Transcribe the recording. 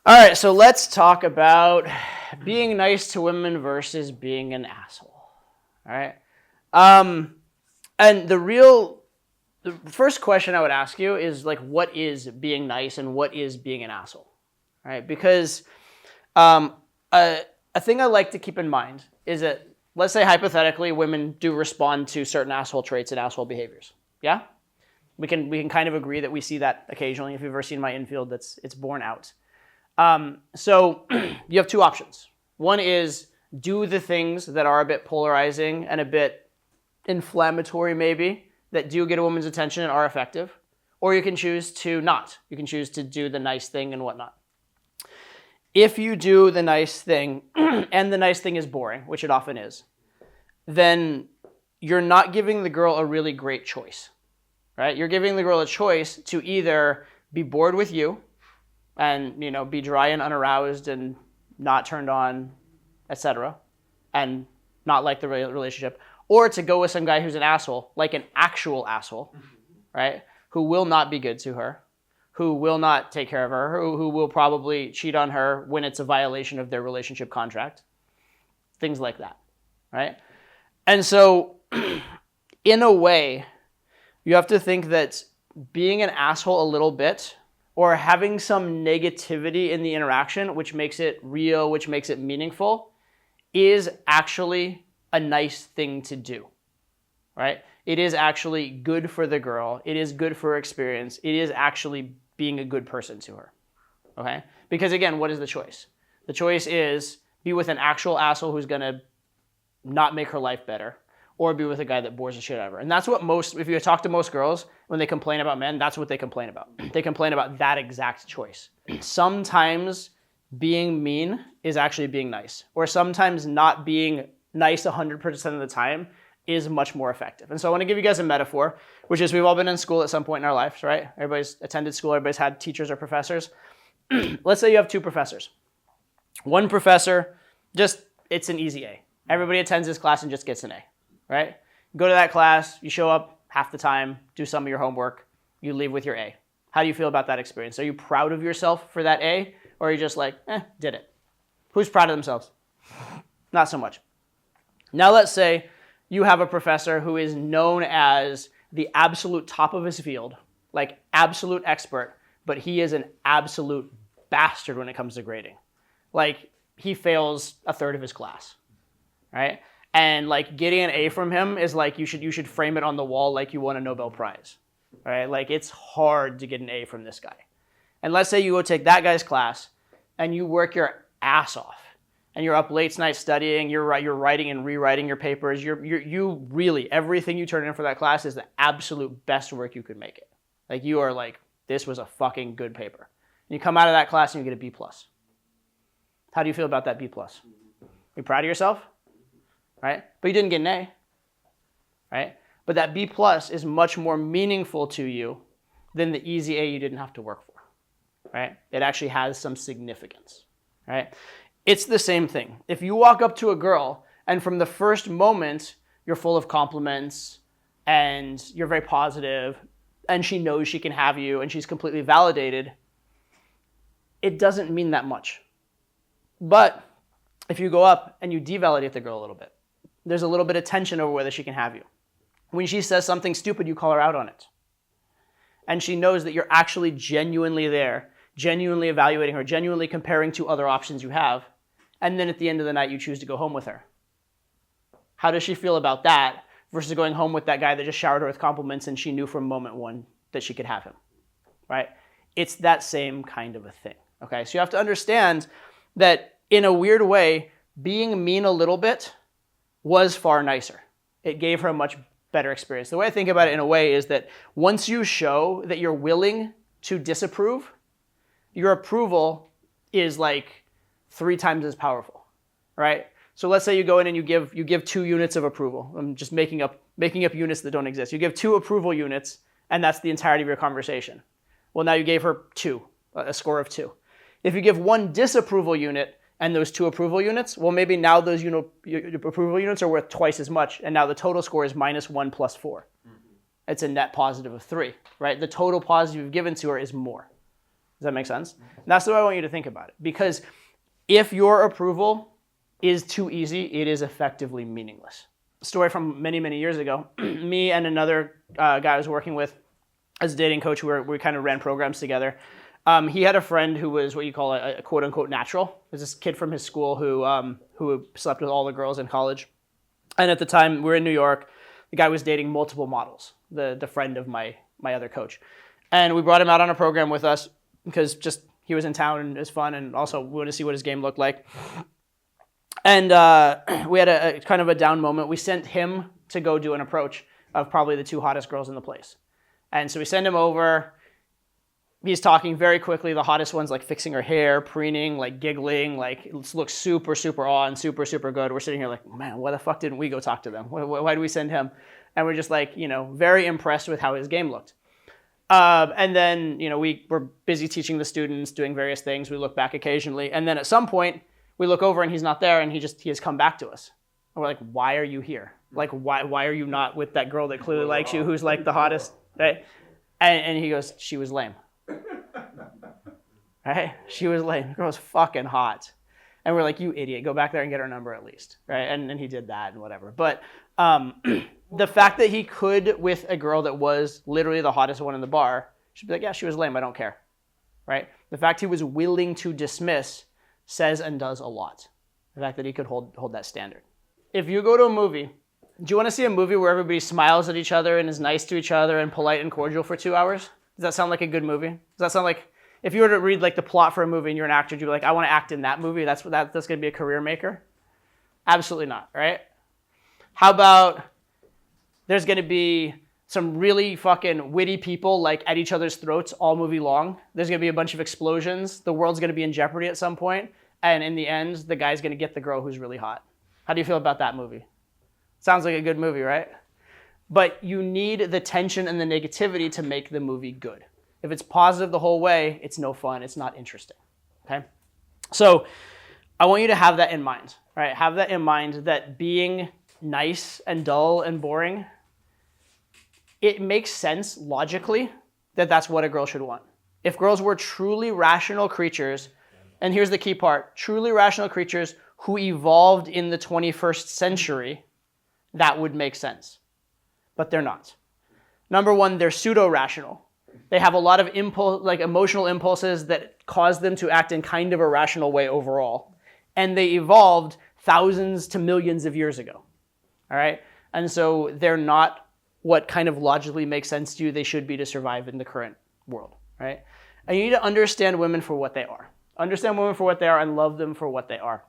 All right, so let's talk about being nice to women versus being an asshole. All right. And the first question I would ask you is like, what is being nice and what is being an asshole? All right, because a thing I like to keep in mind is that, let's say hypothetically, women do respond to certain asshole traits and asshole behaviors. Yeah, we can kind of agree that we see that occasionally. If you've ever seen my infield, it's borne out. So you have two options. One is do the things that are a bit polarizing and a bit inflammatory, maybe, that do get a woman's attention and are effective, or you can choose to not. You can choose to do the nice thing and whatnot. If you do the nice thing and the nice thing is boring, which it often is, then you're not giving the girl a really great choice, right? You're giving the girl a choice to either be bored with you and, be dry and unaroused and not turned on, etc., and not like the relationship, or to go with some guy who's an asshole, like an actual asshole, right? Who will not be good to her, who will not take care of her, who will probably cheat on her when it's a violation of their relationship contract, things like that, right? And so, in a way, you have to think that being an asshole a little bit, or having some negativity in the interaction, which makes it real, which makes it meaningful, is actually a nice thing to do, right? It is actually good for the girl. It is good for her experience. It is actually being a good person to her, okay? Because again, what is the choice? The choice is be with an actual asshole who's gonna not make her life better, or be with a guy that bores the shit out of her. And that's what if you talk to most girls, when they complain about men, that's what they complain about. They complain about that exact choice. Sometimes being mean is actually being nice, or sometimes not being nice 100% of the time is much more effective. And so I want to give you guys a metaphor, which is we've all been in school at some point in our lives, right? Everybody's attended school, everybody's had teachers or professors. Let's say you have two professors. One professor, it's an easy A. Everybody attends his class and just gets an A, right? You go to that class, you show up half the time, do some of your homework, you leave with your A. How do you feel about that experience? Are you proud of yourself for that A? Or are you just like, did it? Who's proud of themselves? Not so much. Now let's say you have a professor who is known as the absolute top of his field, like absolute expert, but he is an absolute bastard when it comes to grading. Like he fails a third of his class, right? And like getting an A from him is like you should frame it on the wall like you won a Nobel Prize, right? Like it's hard to get an A from this guy. And let's say you go take that guy's class and you work your ass off. And you're up late night studying, you're writing and rewriting your papers. You really, everything you turn in for that class is the absolute best work you could make it. Like you are like, this was a fucking good paper. And you come out of that class and you get a B+. How do you feel about that B+? You proud of yourself? Right? But you didn't get an A. Right? But that B+ is much more meaningful to you than the easy A you didn't have to work for. Right? It actually has some significance. Right? It's the same thing. If you walk up to a girl and from the first moment you're full of compliments and you're very positive and she knows she can have you and she's completely validated, it doesn't mean that much. But if you go up and you devalidate the girl a little bit, there's a little bit of tension over whether she can have you. When she says something stupid, you call her out on it. And she knows that you're actually genuinely there, genuinely evaluating her, genuinely comparing to other options you have. And then at the end of the night, you choose to go home with her. How does she feel about that versus going home with that guy that just showered her with compliments and she knew from moment one that she could have him, right? It's that same kind of a thing, okay? So you have to understand that in a weird way, being mean a little bit was far nicer. It gave her a much better experience. The way I think about it in a way is that once you show that you're willing to disapprove, your approval is like 3 times as powerful, right? So let's say you go in and you give 2 units of approval. I'm just making up units that don't exist. You give 2 approval units, and that's the entirety of your conversation. Well, now you gave her 2, a score of 2. If you give 1 disapproval unit and those 2 approval units, well, maybe now those approval units are worth twice as much, and now the total score is -1 + 4. It's a net positive of 3, right? The total positive you've given to her is more, Does that make sense? And that's the way I want you to think about it. Because if your approval is too easy, it is effectively meaningless. A story from many, many years ago, me and another guy I was working with as a dating coach, we kind of ran programs together. He had a friend who was what you call a quote unquote natural. There's this kid from his school who slept with all the girls in college. And at the time, we were in New York. The guy was dating multiple models, the friend of my other coach. And we brought him out on a program with us because just he was in town and it was fun, and also we wanted to see what his game looked like. And we had a kind of a down moment. We sent him to go do an approach of probably the two hottest girls in the place. And so we send him over. He's talking very quickly. The hottest one's like fixing her hair, preening, like giggling, like it looks super, super on, super, super good. We're sitting here like, man, why the fuck didn't we go talk to them? Why did we send him? And we're just like, very impressed with how his game looked. And then, we were busy teaching the students, doing various things. We look back occasionally. And then at some point, we look over and he's not there, and he has come back to us. And we're like, why are you here? Like, why are you not with that girl that clearly likes you, who's like the hottest? Right? And he goes, she was lame. Right? She was lame. The girl was fucking hot. And we're like, you idiot, go back there and get her number at least. Right? And he did that and whatever. But the fact that he could, with a girl that was literally the hottest one in the bar, she'd be like, yeah, she was lame, I don't care. Right? The fact he was willing to dismiss says and does a lot. The fact that he could hold that standard. If you go to a movie, do you want to see a movie where everybody smiles at each other and is nice to each other and polite and cordial for 2 hours? Does that sound like a good movie? Does that sound like, if you were to read like the plot for a movie and you're an actor, you'd be like, I want to act in that movie. That's going to be a career maker? Absolutely not, right? How about there's going to be some really fucking witty people like at each other's throats all movie long. There's going to be a bunch of explosions. The world's going to be in jeopardy at some point. And in the end, the guy's going to get the girl who's really hot. How do you feel about that movie? Sounds like a good movie, right? But you need the tension and the negativity to make the movie good. If it's positive the whole way, it's no fun. It's not interesting, okay? So I want you to have that in mind, right? Have that in mind that being nice and dull and boring, it makes sense logically that that's what a girl should want. If girls were truly rational creatures, and here's the key part, truly rational creatures who evolved in the 21st century, that would make sense. But they're not. Number one, they're pseudo-rational. They have a lot of emotional impulses that cause them to act in kind of a rational way overall. And they evolved thousands to millions of years ago. All right? And so they're not what kind of logically makes sense to you they should be to survive in the current world. Right? And you need to understand women for what they are. Understand women for what they are and love them for what they are.